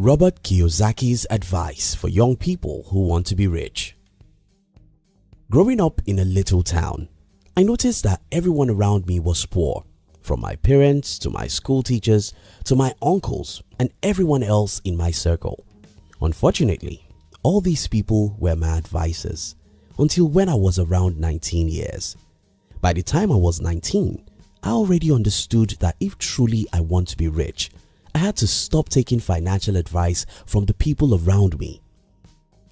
Robert Kiyosaki's advice for young people who want to be rich. Growing up in a little town, I noticed that everyone around me was poor, from my parents to my school teachers to my uncles and everyone else in my circle. Unfortunately, all these people were my advisors until when I was around 19 years. By the time I was 19, I already understood that if truly I want to be rich, I had to stop taking financial advice from the people around me.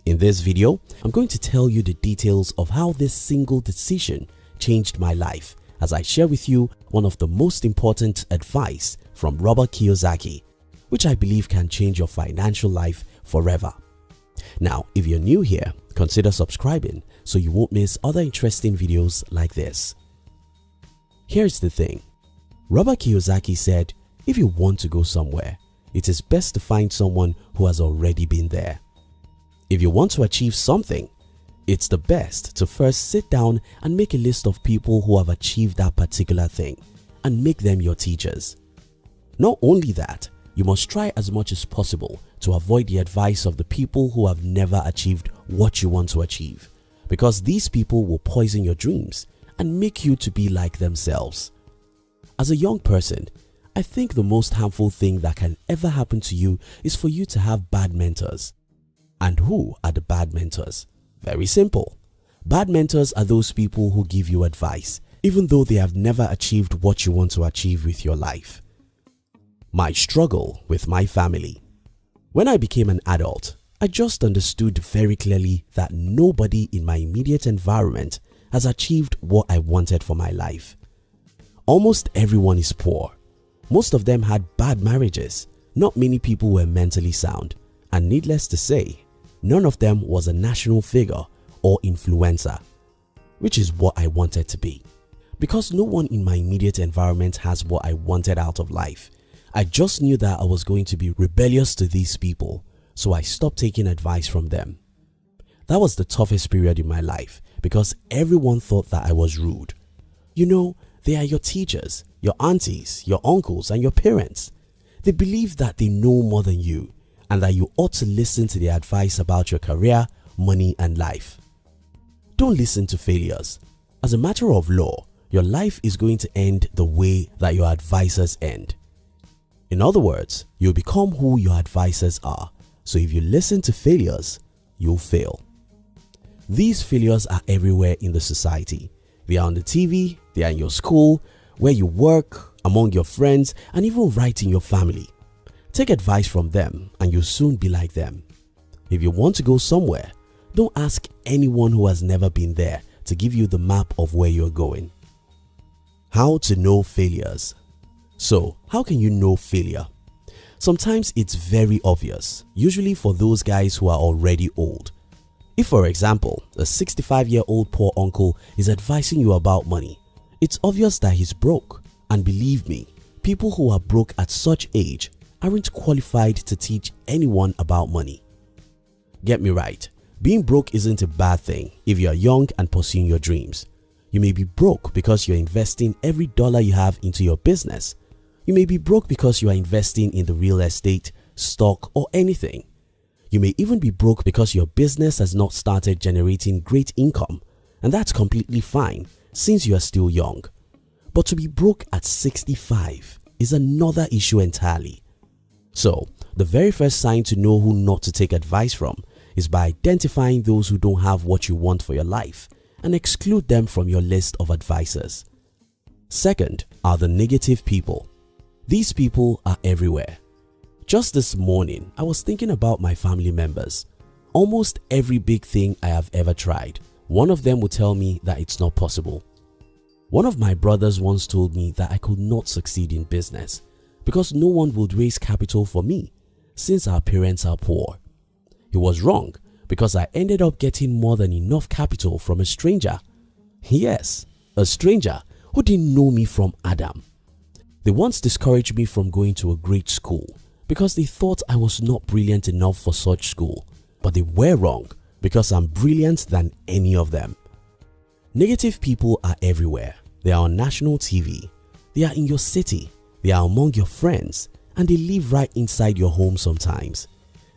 In this video, I'm going to tell you the details of how this single decision changed my life as I share with you one of the most important advice from Robert Kiyosaki, which I believe can change your financial life forever. Now, if you're new here, consider subscribing so you won't miss other interesting videos like this. Here's the thing. Robert Kiyosaki said, if you want to go somewhere, it is best to find someone who has already been there. If you want to achieve something, it's the best to first sit down and make a list of people who have achieved that particular thing and make them your teachers. Not only that, you must try as much as possible to avoid the advice of the people who have never achieved what you want to achieve, because these people will poison your dreams and make you to be like themselves. As a young person, I think the most harmful thing that can ever happen to you is for you to have bad mentors. And who are the bad mentors? Very simple. Bad mentors are those people who give you advice even though they have never achieved what you want to achieve with your life. My struggle with my family. When I became an adult, I just understood very clearly that nobody in my immediate environment has achieved what I wanted for my life. Almost everyone is poor. Most of them had bad marriages. Not many people were mentally sound, and needless to say, none of them was a national figure or influencer, which is what I wanted to be. Because no one in my immediate environment has what I wanted out of life, I just knew that I was going to be rebellious to these people, so I stopped taking advice from them. That was the toughest period in my life because everyone thought that I was rude. You know, they are your teachers, your aunties, your uncles and your parents. They believe that they know more than you and that you ought to listen to their advice about your career, money and life. Don't listen to failures. As a matter of law, your life is going to end the way that your advisors end. In other words, you'll become who your advisors are. So if you listen to failures, you'll fail. These failures are everywhere in the society. They are on the TV, they are in your school, where you work, among your friends, and even right in your family. Take advice from them and you'll soon be like them. If you want to go somewhere, don't ask anyone who has never been there to give you the map of where you're going. How to know failures. So, how can you know failure? Sometimes it's very obvious, usually for those guys who are already old. If, for example, a 65-year-old poor uncle is advising you about money, it's obvious that he's broke. And believe me, people who are broke at such age aren't qualified to teach anyone about money. Get me right, being broke isn't a bad thing if you are young and pursuing your dreams. You may be broke because you're investing every dollar you have into your business. You may be broke because you are investing in the real estate, stock or anything. You may even be broke because your business has not started generating great income, and that's completely fine since you are still young. But to be broke at 65 is another issue entirely. So, the very first sign to know who not to take advice from is by identifying those who don't have what you want for your life and exclude them from your list of advisors. Second are the negative people. These people are everywhere. Just this morning, I was thinking about my family members. Almost every big thing I have ever tried, one of them would tell me that it's not possible. One of my brothers once told me that I could not succeed in business because no one would raise capital for me since our parents are poor. He was wrong because I ended up getting more than enough capital from a stranger. Yes, a stranger who didn't know me from Adam. They once discouraged me from going to a great school because they thought I was not brilliant enough for such school, but they were wrong because I'm brilliant than any of them. Negative people are everywhere. They are on national TV, they are in your city, they are among your friends, and they live right inside your home sometimes.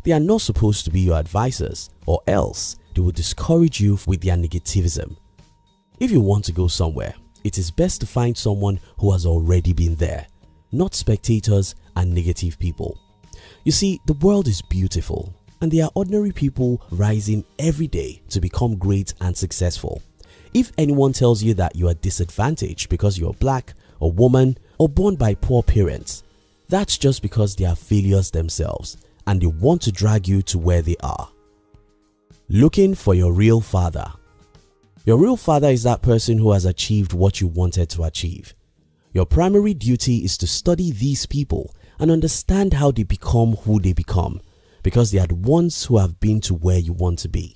They are not supposed to be your advisors, or else they will discourage you with their negativism. If you want to go somewhere, it is best to find someone who has already been there, not spectators and negative people. You see, the world is beautiful and there are ordinary people rising every day to become great and successful. If anyone tells you that you are disadvantaged because you are black or woman or born by poor parents, that's just because they are failures themselves and they want to drag you to where they are. Looking for your real father. Your real father is that person who has achieved what you wanted to achieve. Your primary duty is to study these people and understand how they become who they become, because they are the ones who have been to where you want to be.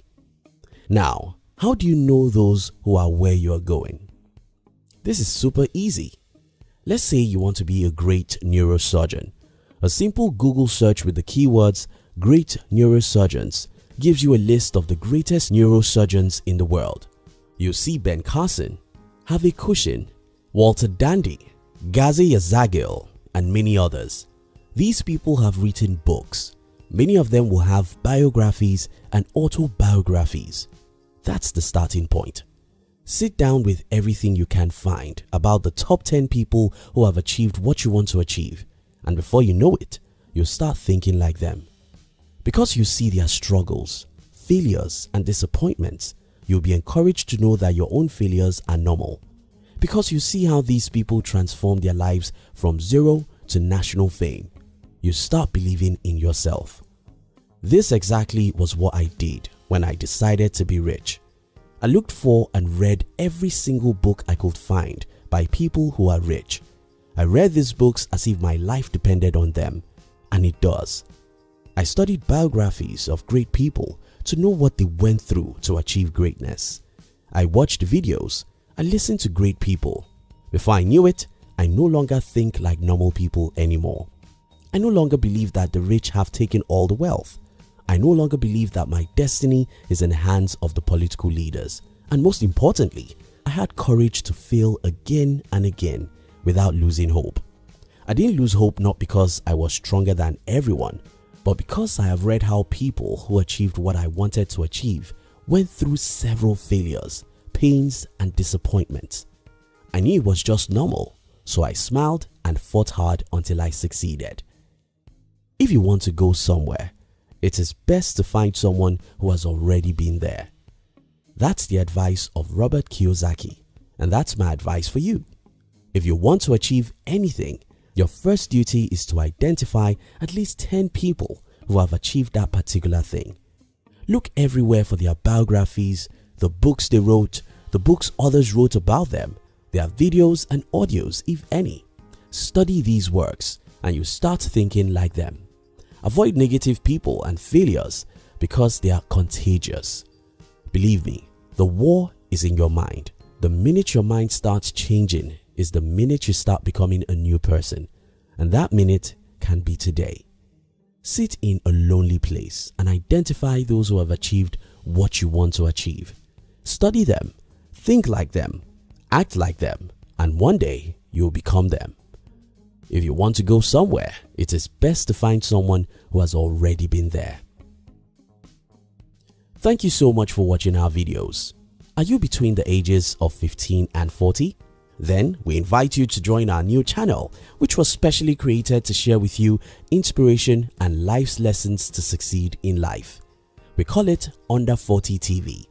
Now, how do you know those who are where you are going? This is super easy. Let's say you want to be a great neurosurgeon. A simple Google search with the keywords "great neurosurgeons" gives you a list of the greatest neurosurgeons in the world. You see Ben Carson, Harvey Cushing, Walter Dandy, Ghazi Yazagil, and many others. These people have written books. Many of them will have biographies and autobiographies. That's the starting point. Sit down with everything you can find about the top 10 people who have achieved what you want to achieve, and before you know it, you'll start thinking like them. Because you see their struggles, failures, and disappointments, you'll be encouraged to know that your own failures are normal. Because you see how these people transform their lives from zero to national fame, you start believing in yourself. This exactly was what I did when I decided to be rich. I looked for and read every single book I could find by people who are rich. I read these books as if my life depended on them, and it does. I studied biographies of great people to know what they went through to achieve greatness. I watched videos. I listened to great people. Before I knew it, I no longer think like normal people anymore. I no longer believe that the rich have taken all the wealth. I no longer believe that my destiny is in the hands of the political leaders. And most importantly, I had courage to fail again and again without losing hope. I didn't lose hope not because I was stronger than everyone, but because I have read how people who achieved what I wanted to achieve went through several failures, pains, and disappointments. I knew it was just normal, so I smiled and fought hard until I succeeded. If you want to go somewhere, it is best to find someone who has already been there. That's the advice of Robert Kiyosaki, and that's my advice for you. If you want to achieve anything, your first duty is to identify at least 10 people who have achieved that particular thing. Look everywhere for their biographies, the books they wrote, the books others wrote about them, their videos and audios if any. Study these works and you start thinking like them. Avoid negative people and failures because they are contagious. Believe me, the war is in your mind. The minute your mind starts changing is the minute you start becoming a new person, and that minute can be today. Sit in a lonely place and identify those who have achieved what you want to achieve. Study them, think like them, act like them, and one day you'll become them. If you want to go somewhere, it is best to find someone who has already been there. Thank you so much for watching our videos. Are you between the ages of 15 and 40? Then we invite you to join our new channel, which was specially created to share with you inspiration and life's lessons to succeed in life. We call it Under 40 TV.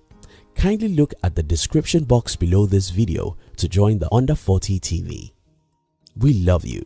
Kindly look at the description box below this video to join the Under 40 TV. We love you.